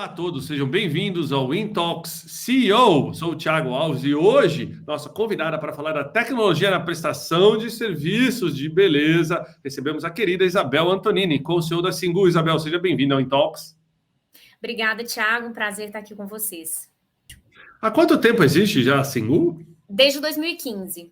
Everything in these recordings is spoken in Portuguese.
a todos, sejam bem-vindos ao Intalks CEO. Sou o Thiago Alves e hoje, nossa convidada para falar da tecnologia na prestação de serviços de beleza, recebemos a querida Isabel Antonini, co-CEO da Singu. Isabel, seja bem-vinda ao Intalks. Obrigada, Thiago. Um prazer estar aqui com vocês. Há quanto tempo existe já a Singu? Desde 2015.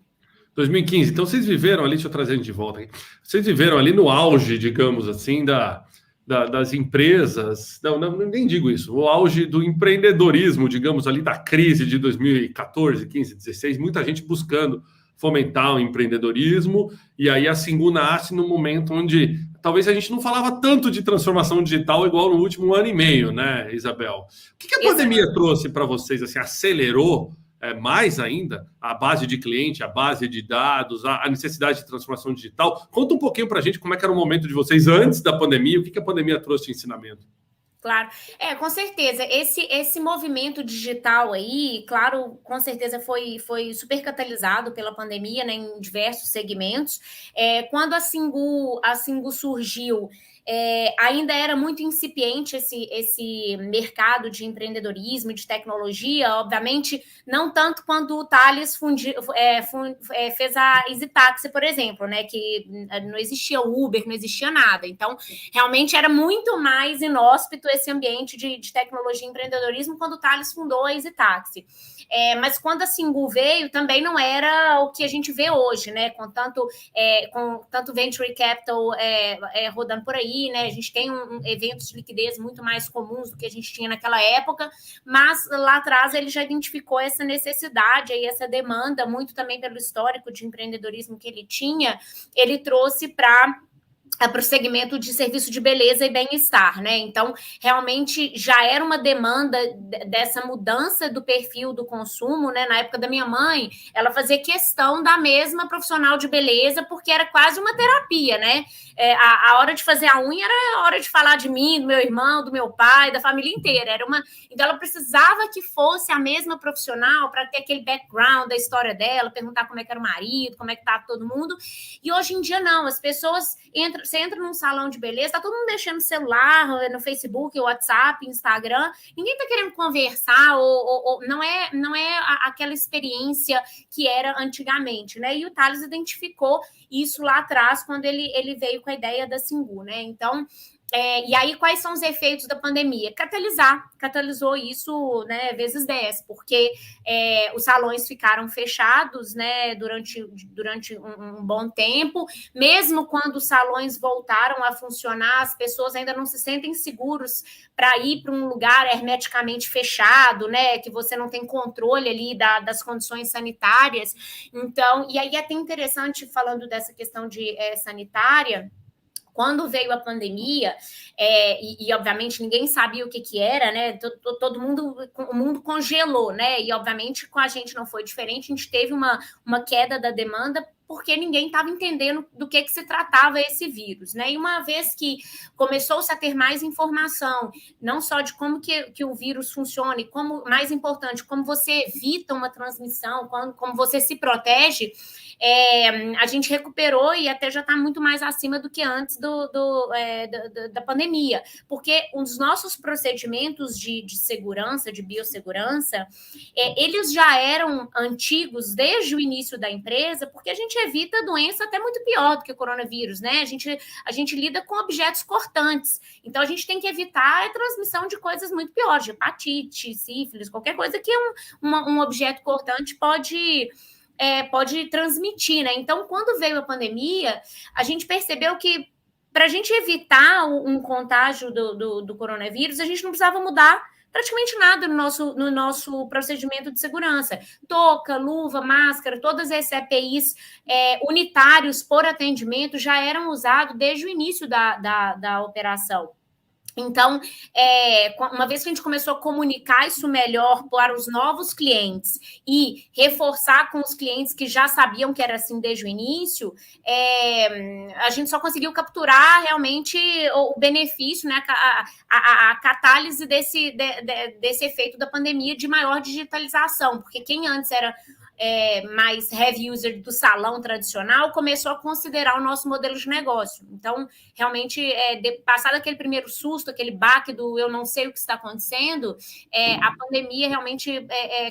2015. Então, vocês viveram ali, deixa eu trazer de volta aqui. Vocês viveram ali no auge, digamos assim, das empresas, não, nem digo isso, o auge do empreendedorismo, digamos ali, da crise de 2014, 15, 16, muita gente buscando fomentar o empreendedorismo, e aí a Singu nasce no momento onde talvez a gente não falava tanto de transformação digital igual no último ano e meio, né, Isabel? O que a pandemia trouxe para vocês, assim, acelerou mais ainda a base de cliente, a base de dados, a necessidade de transformação digital? Conta um pouquinho para a gente como é que era o momento de vocês antes da pandemia, o que a pandemia trouxe de ensinamento. Claro, com certeza, esse movimento digital aí, claro, com certeza foi super catalisado pela pandemia, né, em diversos segmentos. Quando a Singu surgiu, ainda era muito incipiente esse mercado de empreendedorismo, de tecnologia, obviamente, não tanto quando o Thales fez a EasyTaxi, por exemplo, né, que não existia Uber, não existia nada. Então, realmente era muito mais inóspito esse ambiente de tecnologia e empreendedorismo quando o Thales fundou a EasyTaxi. Mas quando a Singu veio, também não era o que a gente vê hoje, né, com tanto venture capital rodando por aí, né? A gente tem eventos de liquidez muito mais comuns do que a gente tinha naquela época, mas lá atrás ele já identificou essa necessidade e essa demanda, muito também pelo histórico de empreendedorismo que ele tinha, ele trouxe para o segmento de serviço de beleza e bem-estar, né? Então, realmente já era uma demanda dessa mudança do perfil do consumo, né? Na época da minha mãe, ela fazia questão da mesma profissional de beleza, porque era quase uma terapia, né? A hora de fazer a unha era a hora de falar de mim, do meu irmão, do meu pai, da família inteira. Então, ela precisava que fosse a mesma profissional para ter aquele background da história dela, perguntar como é que era o marido, como é que tá todo mundo. E hoje em dia, não. As pessoas você entra num salão de beleza, tá todo mundo mexendo no celular, no Facebook, WhatsApp, Instagram, ninguém tá querendo conversar, ou não é aquela experiência que era antigamente, né? E o Thales identificou isso lá atrás, quando ele veio com a ideia da Singu, né? Então, e aí, quais são os efeitos da pandemia? Catalisou isso, né, vezes 10, porque os salões ficaram fechados, né, durante um bom tempo. Mesmo quando os salões voltaram a funcionar, as pessoas ainda não se sentem seguros para ir para um lugar hermeticamente fechado, né, que você não tem controle ali das condições sanitárias. Então, e aí é até interessante, falando dessa questão de sanitária, quando veio a pandemia, e obviamente ninguém sabia o que era, né? Todo mundo, o mundo congelou, né? E obviamente com a gente não foi diferente, a gente teve uma queda da demanda, porque ninguém estava entendendo do que se tratava esse vírus, né? E uma vez que começou-se a ter mais informação, não só de como que o vírus funciona, e como, mais importante, como você evita uma transmissão, como você se protege, a gente recuperou e até já está muito mais acima do que antes da pandemia, porque os nossos procedimentos de segurança, de biossegurança, eles já eram antigos desde o início da empresa, porque a gente evita doença até muito pior do que o coronavírus, né? A gente lida com objetos cortantes, então a gente tem que evitar a transmissão de coisas muito piores, de hepatite, sífilis, qualquer coisa que um objeto cortante pode transmitir, né? Então, quando veio a pandemia, a gente percebeu que para a gente evitar um contágio do coronavírus, a gente não precisava mudar praticamente nada no nosso procedimento de segurança. Touca, luva, máscara, todas esses EPIs unitários por atendimento já eram usados desde o início da operação. Então, uma vez que a gente começou a comunicar isso melhor para os novos clientes e reforçar com os clientes que já sabiam que era assim desde o início, a gente só conseguiu capturar realmente o benefício, né, a catálise desse efeito da pandemia de maior digitalização, porque quem antes era mais heavy user do salão tradicional começou a considerar o nosso modelo de negócio. Então, realmente, passado aquele primeiro susto, aquele baque do eu não sei o que está acontecendo, a pandemia realmente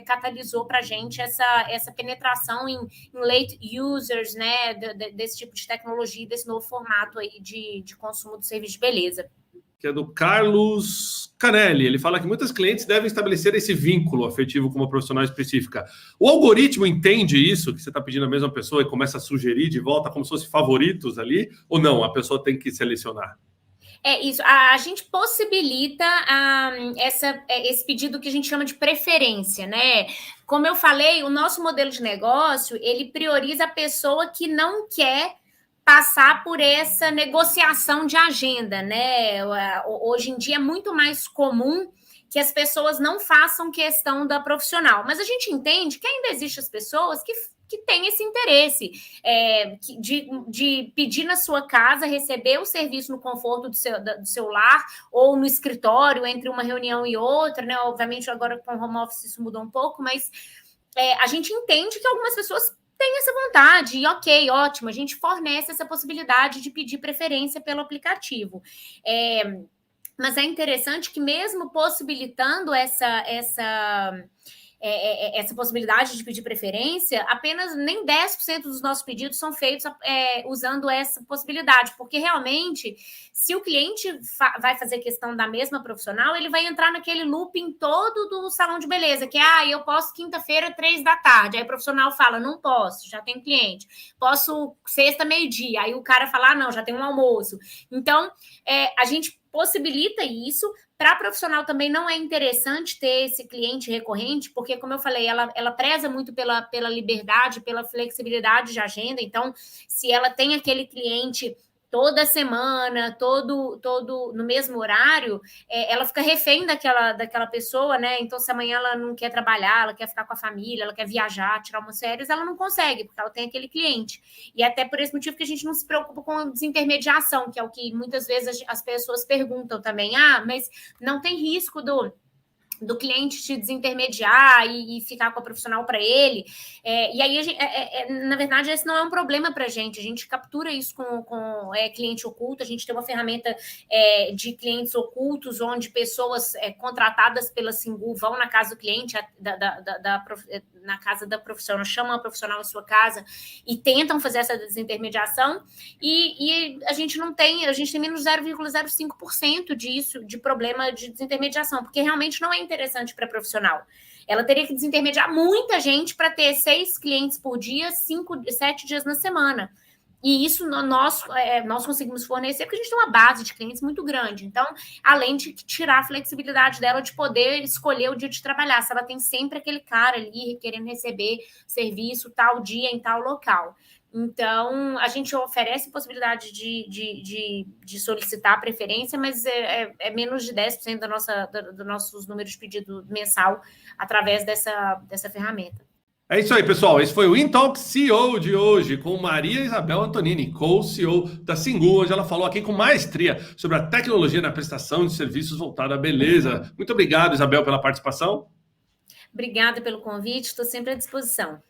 catalisou para a gente essa penetração em late users, né, desse tipo de tecnologia, desse novo formato aí de consumo do serviço de beleza. Que é do Carlos Canelli. Ele fala que muitos clientes devem estabelecer esse vínculo afetivo com uma profissional específica. O algoritmo entende isso, que você está pedindo a mesma pessoa e começa a sugerir de volta como se fossem favoritos ali, ou não? A pessoa tem que selecionar? É isso, a gente possibilita esse pedido que a gente chama de preferência, né? Como eu falei, o nosso modelo de negócio, ele prioriza a pessoa que não quer passar por essa negociação de agenda, né? Hoje em dia é muito mais comum que as pessoas não façam questão da profissional, mas a gente entende que ainda existem as pessoas que têm esse interesse de pedir na sua casa, receber o serviço no conforto do seu lar ou no escritório, entre uma reunião e outra, né? Obviamente, agora com o home office isso mudou um pouco, mas a gente entende que algumas pessoas tem essa vontade, e ok, ótimo, a gente fornece essa possibilidade de pedir preferência pelo aplicativo. Mas é interessante que mesmo possibilitando essa possibilidade de pedir preferência, apenas nem 10% dos nossos pedidos são feitos usando essa possibilidade, porque realmente, se o cliente vai fazer questão da mesma profissional, ele vai entrar naquele looping todo do salão de beleza, que eu posso quinta-feira, 3 da tarde, aí o profissional fala, não posso, já tem cliente, posso sexta, meio-dia, aí o cara fala, não, já tem um almoço. Então, a gente possibilita isso. Para a profissional também não é interessante ter esse cliente recorrente, porque, como eu falei, ela preza muito pela liberdade, pela flexibilidade de agenda. Então, se ela tem aquele cliente toda semana, todo no mesmo horário, ela fica refém daquela pessoa, né? Então, se amanhã ela não quer trabalhar, ela quer ficar com a família, ela quer viajar, tirar umas férias, ela não consegue, porque ela tem aquele cliente. E até por esse motivo que a gente não se preocupa com desintermediação, que é o que muitas vezes as pessoas perguntam também. Mas não tem risco do cliente te desintermediar e ficar com a profissional para ele. E aí, na verdade, esse não é um problema para a gente captura isso com cliente oculto, a gente tem uma ferramenta de clientes ocultos, onde pessoas contratadas pela Singu vão na casa do cliente, na casa da profissional, chamam a profissional em sua casa e tentam fazer essa desintermediação, e a gente tem menos 0,05% disso, de problema de desintermediação, porque realmente não é interessante para profissional. Ela teria que desintermediar muita gente para ter 6 clientes por dia, 7 dias na semana. E isso nós conseguimos fornecer porque a gente tem uma base de clientes muito grande. Então, além de tirar a flexibilidade dela de poder escolher o dia de trabalhar, se ela tem sempre aquele cara ali querendo receber serviço tal dia em tal local. Então, a gente oferece possibilidade de solicitar a preferência, mas é menos de 10% dos nossos números de pedido mensal através dessa ferramenta. É isso aí, pessoal. Esse foi o InTalk CEO de hoje, com Maria Isabel Antonini, co-CEO da Singu, onde ela falou aqui com maestria sobre a tecnologia na prestação de serviços voltada à beleza. Muito obrigado, Isabel, pela participação. Obrigada pelo convite, estou sempre à disposição.